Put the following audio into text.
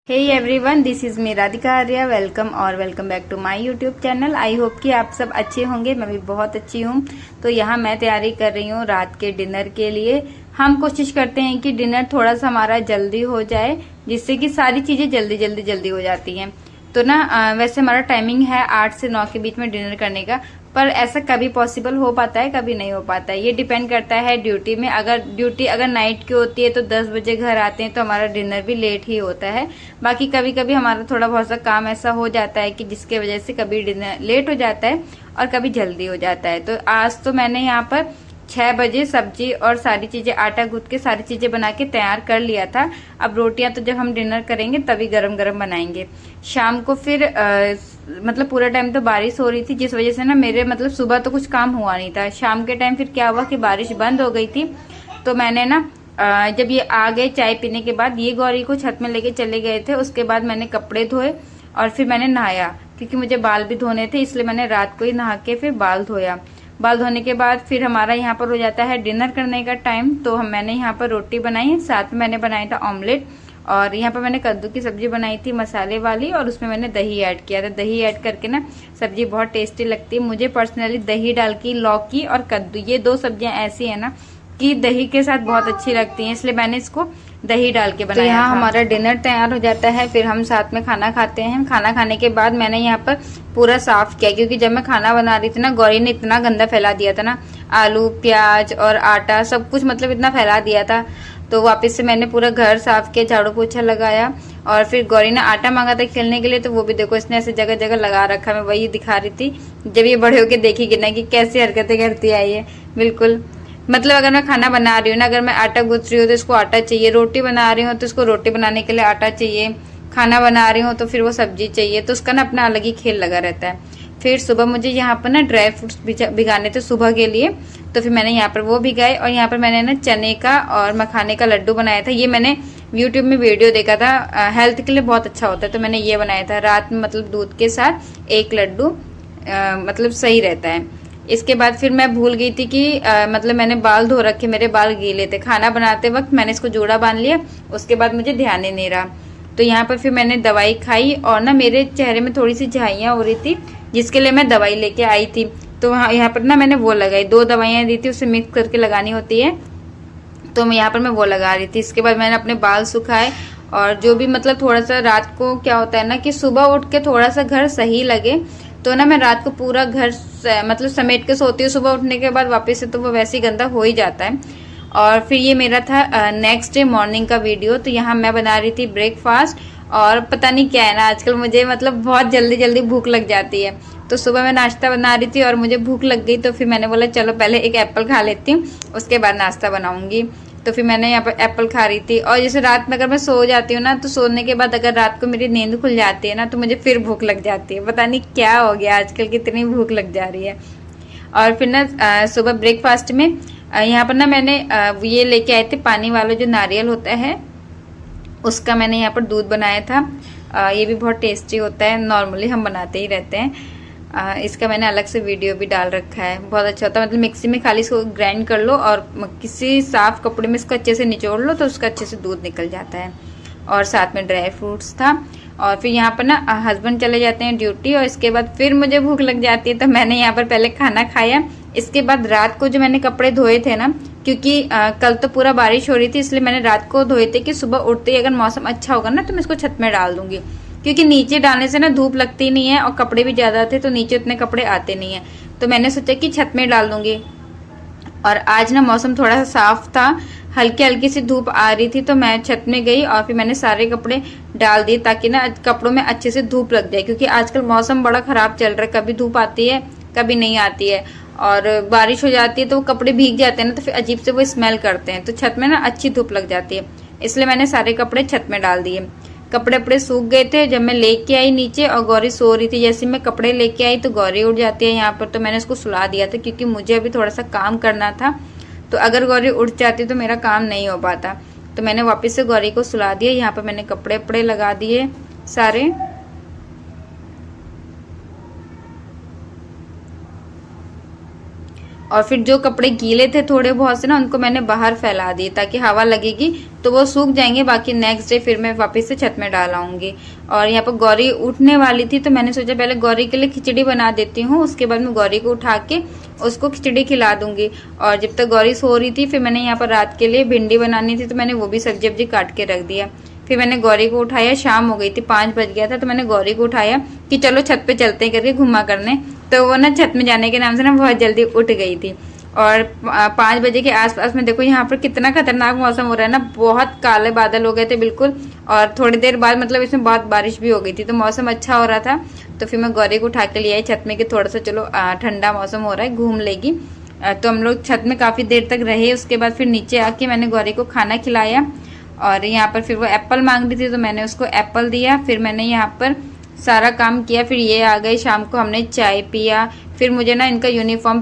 Hey everyone, this is me Radhika Arya. Welcome back to my YouTube channel. I hope कि आप सब अच्छे होंगे। मैं भी बहुत अच्छी हूँ। तो यहाँ मैं तैयारी कर रही हूँ रात के डिनर के लिए। हम कोशिश करते हैं कि डिनर थोड़ा सा हमारा जल्दी हो जाए, जिससे कि सारी चीजें जल्दी हो जाती हैं। तो ना वैसे हमारा टाइमिंग है 8 से 9 के बीच में डिनर करने का, पर ऐसा कभी पॉसिबल हो पाता है, कभी नहीं हो पाता है। ये डिपेंड करता है ड्यूटी में। अगर ड्यूटी नाइट की होती है तो 10 बजे घर आते हैं तो हमारा डिनर भी लेट ही होता है। बाकी कभी कभी हमारा थोड़ा बहुत सा काम ऐसा हो जाता है कि जिसके वजह से कभी डिनर लेट हो जाता है और कभी जल्दी हो जाता है। तो आज तो मैंने यहाँ पर 6 बजे सब्जी और सारी चीजें, आटा गूंथ के सारी चीजें बना के तैयार कर लिया था। अब रोटियां तो जब हम डिनर करेंगे तभी गरम गरम बनाएंगे। शाम को फिर मतलब पूरा टाइम तो बारिश हो रही थी, जिस वजह से ना मेरे मतलब सुबह तो कुछ काम हुआ नहीं था। शाम के टाइम फिर क्या हुआ कि बारिश बंद हो गई थी। तो मैंने ना जब ये आ गए चाय पीने के बाद, ये गौरी को छत में लेके चले गए थे। उसके बाद मैंने कपड़े धोए और फिर मैंने नहाया, क्योंकि मुझे बाल भी धोने थे, इसलिए मैंने रात को ही नहा के फिर बाल धोया। बाल धोने के बाद फिर हमारा यहाँ पर हो जाता है डिनर करने का टाइम। तो मैंने यहाँ पर रोटी बनाई, साथ में मैंने बनाया था ऑमलेट, और यहाँ पर मैंने कद्दू की सब्जी बनाई थी मसाले वाली, और उसमें मैंने दही ऐड किया था। दही ऐड करके ना सब्जी बहुत टेस्टी लगती है। मुझे पर्सनली दही डाल की लौकी और कद्दू, ये दो सब्जियां ऐसी है ना कि दही के साथ बहुत अच्छी लगती हैं, इसलिए मैंने इसको दही डाल के बनाया। तो यहाँ हमारा डिनर तैयार हो जाता है, फिर हम साथ में खाना खाते हैं। खाना खाने के बाद मैंने यहाँ पर पूरा साफ किया, क्योंकि जब मैं खाना बना रही थी ना, गौरी ने इतना गंदा फैला दिया था ना, आलू प्याज और आटा सब कुछ मतलब इतना फैला दिया था। तो वापस से मैंने पूरा घर साफ किया, झाड़ू पोछा लगाया। और फिर गौरी ने आटा मांगा था खेलने के लिए, तो वो भी देखो इसने ऐसे जगह जगह लगा रखा। मैं वही दिखा रही थी, जब ये बड़े होके देखेगी ना कि कैसी हरकतें करती आई है। बिल्कुल मतलब अगर मैं खाना बना रही हूँ ना, अगर मैं आटा गूंथ रही हूँ तो इसको आटा चाहिए, रोटी बना रही हूँ तो इसको रोटी बनाने के लिए आटा चाहिए, खाना बना रही हूँ तो फिर वो सब्जी चाहिए। तो उसका ना अपना अलग ही खेल लगा रहता है। फिर सुबह मुझे यहाँ पर ना ड्राई फ्रूट्स भिगाने थे सुबह के लिए, तो फिर मैंने यहाँ पर वो भिगाए। और यहाँ पर मैंने ना चने का और मखाने का लड्डू बनाया था। ये मैंने यूट्यूब में वीडियो देखा था, हेल्थ के लिए बहुत अच्छा होता है, तो मैंने ये बनाया था। रात में मतलब दूध के साथ एक लड्डू मतलब सही रहता है। इसके बाद फिर मैं भूल गई थी कि मतलब मैंने बाल धो रखे, मेरे बाल गीले थे। खाना बनाते वक्त मैंने इसको जूड़ा बांध लिया, उसके बाद मुझे ध्यान ही नहीं रहा। तो यहाँ पर फिर मैंने दवाई खाई, और ना मेरे चेहरे में थोड़ी सी झाइयाँ हो रही थी, जिसके लिए मैं दवाई लेके आई थी। तो यहाँ पर ना मैंने वो लगाई, 2 दवाइयाँ दी थी, उसे मिक्स करके लगानी होती है। तो मैं यहाँ पर मैं वो लगा रही थी। इसके बाद मैंने अपने बाल सुखाए, और जो भी मतलब थोड़ा सा रात को क्या होता है ना कि सुबह उठ के थोड़ा सा घर सही लगे, तो ना मैं रात को पूरा घर मतलब समेट के सोती हूँ। सुबह उठने के बाद वापस से तो वो वैसे ही गंदा हो ही जाता है। और फिर ये मेरा था नेक्स्ट डे मॉर्निंग का वीडियो। तो यहाँ मैं बना रही थी ब्रेकफास्ट, और पता नहीं क्या है ना, आजकल मुझे मतलब बहुत जल्दी भूख लग जाती है। तो सुबह मैं नाश्ता बना रही थी और मुझे भूख लग गई, तो फिर मैंने बोला चलो पहले एक एप्पल खा लेती हूँ, उसके बाद नाश्ता बनाऊंगी। तो फिर मैंने यहाँ पर एप्पल खा रही थी। और जैसे रात में अगर मैं सो जाती हूँ ना, तो सोने के बाद अगर रात को मेरी नींद खुल जाती है ना, तो मुझे फिर भूख लग जाती है। पता नहीं क्या हो गया, आजकल कितनी भूख लग जा रही है। और फिर ना सुबह ब्रेकफास्ट में यहाँ पर ना मैंने ये लेके आए थे पानी वाला जो नारियल होता है, उसका मैंने यहाँ पर दूध बनाया था। ये भी बहुत टेस्टी होता है, नॉर्मली हम बनाते ही रहते हैं। इसका मैंने अलग से वीडियो भी डाल रखा है, बहुत अच्छा होता है। मतलब मिक्सी में खाली इसको ग्राइंड कर लो और किसी साफ कपड़े में इसको अच्छे से निचोड़ लो, तो उसका अच्छे से दूध निकल जाता है। और साथ में ड्राई फ्रूट्स था। और फिर यहाँ पर ना हस्बैंड चले जाते हैं ड्यूटी, और इसके बाद फिर मुझे भूख लग जाती है, तो मैंने यहाँ पर पहले खाना खाया। इसके बाद रात को जो मैंने कपड़े धोए थे ना, क्योंकि कल तो पूरा बारिश हो रही थी, इसलिए मैंने रात को धोए थे कि सुबह उठते ही अगर मौसम अच्छा होगा ना, तो मैं इसको छत में डाल दूंगी, क्योंकि नीचे डालने से ना धूप लगती नहीं है, और कपड़े भी ज्यादा थे तो नीचे उतने कपड़े आते नहीं है। तो मैंने सोचा कि छत में डाल दूंगी। और आज ना मौसम थोड़ा सा साफ था, हल्की हल्की सी धूप आ रही थी, तो मैं छत में गई और फिर मैंने सारे कपड़े डाल दिए, ताकि ना कपड़ों में अच्छे से धूप लग जाए। क्योंकि आजकल मौसम बड़ा खराब चल रहा है, कभी धूप आती है कभी नहीं आती है, और बारिश हो जाती है तो वो कपड़े भीग जाते हैं ना, तो फिर अजीब से वो स्मेल करते हैं। तो छत में ना अच्छी धूप लग जाती है, इसलिए मैंने सारे कपड़े छत में डाल दिए। कपड़े सूख गए थे जब मैं लेके आई नीचे, और गौरी सो रही थी। जैसे मैं कपड़े लेके आई तो गौरी उठ जाती है यहाँ पर, तो मैंने उसको सुला दिया था, क्योंकि मुझे अभी थोड़ा सा काम करना था। तो अगर गौरी उठ जाती तो मेरा काम नहीं हो पाता। तो मैंने वापस से गौरी को सुला दिया। यहाँ पर मैंने कपड़े लगा दिए सारे। और फिर जो कपड़े गीले थे थोड़े बहुत से ना, उनको मैंने बाहर फैला दिए, ताकि हवा लगेगी तो वो सूख जाएंगे, बाकी नेक्स्ट डे फिर मैं वापस से छत में डाल आऊंगी। और यहाँ पर गौरी उठने वाली थी तो मैंने सोचा पहले गौरी के लिए खिचड़ी बना देती हूँ, उसके बाद मैं गौरी को उठा के उसको खिचड़ी खिला दूंगी। और जब तक गौरी सो रही थी फिर मैंने यहाँ पर रात के लिए भिंडी बनानी थी तो मैंने वो भी सब्जी वब्जी काट के रख दिया। फिर मैंने गौरी को उठाया, शाम हो गई थी, 5 बज गया था, तो मैंने गौरी को उठाया कि चलो छत पे चलते हैं करके घुमा करने। तो वो ना छत में जाने के नाम से ना बहुत जल्दी उठ गई थी। और 5 बजे के आसपास में देखो यहाँ पर कितना खतरनाक मौसम हो रहा है ना, बहुत काले बादल हो गए थे बिल्कुल। और थोड़ी देर बाद मतलब इसमें बहुत बारिश भी हो गई थी, तो मौसम अच्छा हो रहा था। तो फिर मैं गौरी को उठा के ले आई छत में कि थोड़ा सा चलो ठंडा मौसम हो रहा है, घूम लेगी। तो हम लोग छत में काफ़ी देर तक रहे। उसके बाद फिर नीचे आके मैंने गौरी को खाना खिलाया। और यहाँ पर फिर वो एप्पल मांग रही थी तो मैंने उसको एप्पल दिया। फिर मैंने यहाँ पर सारा काम किया। फिर ये आ गए, शाम को हमने चाय पिया। फिर मुझे ना इनका यूनिफॉर्म